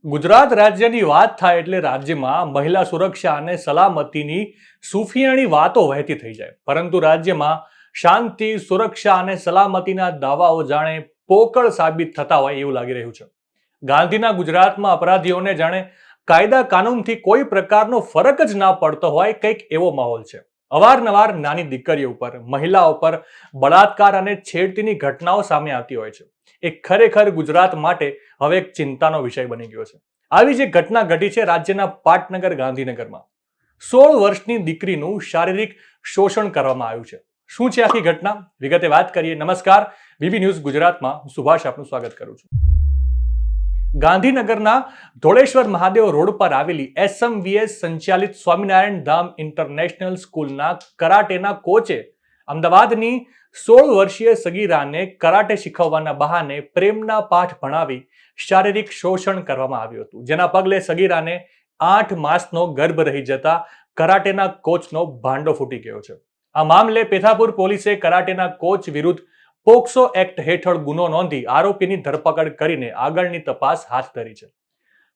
ગુજરાત રાજ્યની વાત થાય એટલે રાજ્યમાં મહિલા સુરક્ષા અને સલામતીની સુફિયાણી વાતો વહેતી થઈ જાય, પરંતુ રાજ્યમાં શાંતિ, સુરક્ષા અને સલામતીના દાવાઓ જાણે પોકળ સાબિત થતા હોય એવું લાગી રહ્યું છે. ગાંધીના ગુજરાતમાં અપરાધીઓને જાણે કાયદા કાનૂનથી કોઈ પ્રકારનો ફરક જ ના પડતો હોય, કંઈક એવો માહોલ છે. અવારનવાર નાની દીકરીઓ ઉપર, મહિલાઓ પર બળાત્કાર અને છેડતીની ઘટનાઓ સામે આવતી હોય છે. એ ખરેખર ગુજરાત માટે હવે એક ચિંતાનો વિષય બની ગયો છે. આવી જે ઘટના ઘટી છે રાજ્યના પાટનગર ગાંધીનગરમાં. 16 વર્ષની દીકરીનું શારીરિક શોષણ કરવામાં આવ્યું છે. શું છે આખી ઘટના, વિગતે વાત કરીએ. નમસ્કાર, બીબી ન્યૂઝ ગુજરાતમાં હું સુભાષ આપનું સ્વાગત કરું છું. ગાંધીનગરના ધોળેશ્વર મહાદેવ રોડ પર આવેલી SMVS સંચાલિત સ્વામિનારાયણ ધામ ઇન્ટરનેશનલ સ્કૂલના કરાટેના કોચે અમદાવાદની 16 વર્ષીય સગીરાને કરાટે શીખવવાના બહાને પ્રેમના પાઠ ભણાવી શારીરિક શોષણ કરવામાં આવ્યું હતું, જેના પગલે સગીરાને 8 માસનો ગર્ભ રહી જતા કરાટેના કોચનો ભાંડો ફૂટી ગયો છે. આ મામલે પેથાપુર પોલીસે કરાટેના કોચ વિરુદ્ધ પોક્સો એક્ટ હેઠળ ગુનો નોંધી આરોપીની ધરપકડ કરીને આગળની તપાસ હાથ ધરી છે.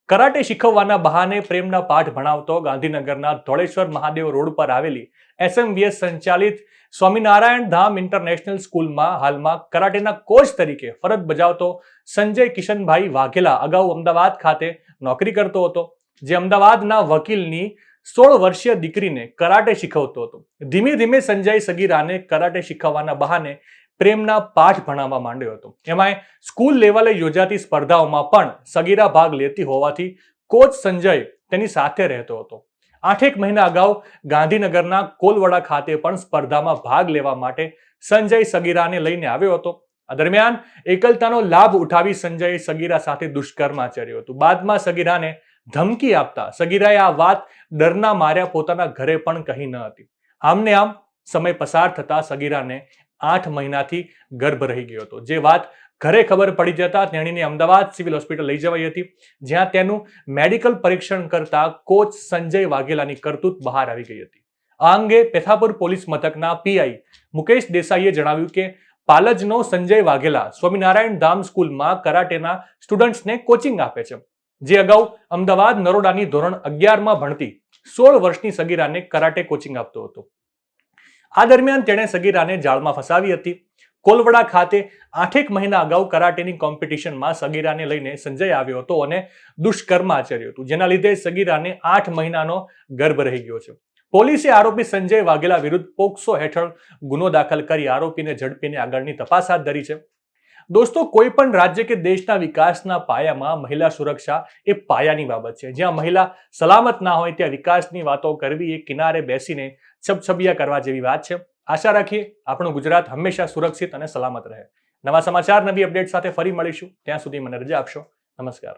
કરાટે શીખવવાના બહાને પ્રેમના પાઠ ભણાવતો ગાંધીનગરના ધોળેશ્વર મહાદેવ રોડ પર આવેલી SMVS સંચાલિત સ્વામિનારાયણ ધામ ઇન્ટરનેશનલ સ્કૂલમાં હાલમાં કરાટેના કોચ તરીકે ફરજ બજાવતો સંજય કિશનભાઈ વાઘેલા અગાઉ અમદાવાદ ખાતે નોકરી કરતો હતો, જે અમદાવાદના વકીલની 16 વર્ષીય દીકરીને કરાટે શીખવતો હતો. ધીમે ધીમે સંજય સગીરાને કરાટે શીખવવાના બહાને પ્રેમના પાઠ ભણાવવા માંડ્યો હતો. એમાંય સ્કૂલ લેવલે યોજાતી સ્પર્ધાઓમાં પણ સગીરા ભાગ લેતી હોવાથી કોચ સંજય તેની સાથે રહેતો હતો. 8 મહિના અગાઉ ગાંધીનગરના કોલવડા ખાતે પણ સ્પર્ધામાં ભાગ લેવા માટે સંજય સગીરાને લઈને આવ્યો હતો. આ દરમિયાન એકલતાનો લાભ ઉઠાવી સંજયે સગીરા સાથે દુષ્કર્મ આચર્યું હતું. બાદમાં સગીરાને ધમકી આપતા સગીરાએ આ વાત ડરના માર્યા પોતાના ઘરે પણ કહી ન હતી. આમને આમ સમય પસાર થતા સગીરાને 8 મહિનાથી ગર્ભ રહી ગયો હતો. જે વાત ઘરે ખબર પડી જતા તેણીને અમદાવાદ સિવિલ હોસ્પિટલ લઈ જવાઈ હતી, જ્યાં તેનું મેડિકલ પરીક્ષણ કરતા કોચ સંજય વાઘેલાની કરતૂત બહાર આવી ગઈ હતી. આ અંગે પેથાપુર પોલીસ મથકના PI મુકેશ દેસાઈએ જણાવ્યું કે પાલજનો સંજય વાઘેલા સ્વામિનારાયણ ધામ સ્કૂલમાં કરાટેના સ્ટુડન્ટ્સને કોચિંગ આપે છે, જે અગાઉ અમદાવાદ નરોડાની ધોરણ 11માં ભણતી 16 વર્ષની સગીરાને કરાટે કોચિંગ આપતો હતો. આ દરમિયાન તેણે સગીરાને જાળમાં ફસાવી હતી. કોલવડા ખાતે 8 મહિના અગાઉ કરાટેની કોમ્પિટિશનમાં સગીરાને લઈને સંજય આવ્યો હતો અને દુષ્કર્મ આચર્યું હતું, જેના લીધે સગીરાને 8 મહિનાનો ગર્ભ રહી ગયો છે. પોલીસે આરોપી સંજય વાઘેલા વિરુદ્ધ પોક્સો હેઠળ ગુનો દાખલ કરી આરોપીને ઝડપીને આગળની તપાસ હાથ ધરી છે. દોસ્તો, કોઈ પણ રાજ્ય કે દેશના વિકાસના પાયામાં મહિલા સુરક્ષા એ પાયાની બાબત છે. જ્યાં મહિલા સલામત ના હોય ત્યાં વિકાસની વાતો કરવી એ કિનારે બેસીને છબછબિયા કરવા જેવી વાત છે. આશા રાખીએ આપણું ગુજરાત હંમેશા સુરક્ષિત અને સલામત રહે. નવા સમાચાર, નવી અપડેટ સાથે ફરી મળીશું. ત્યાં સુધી મને રજા આપશો. નમસ્કાર.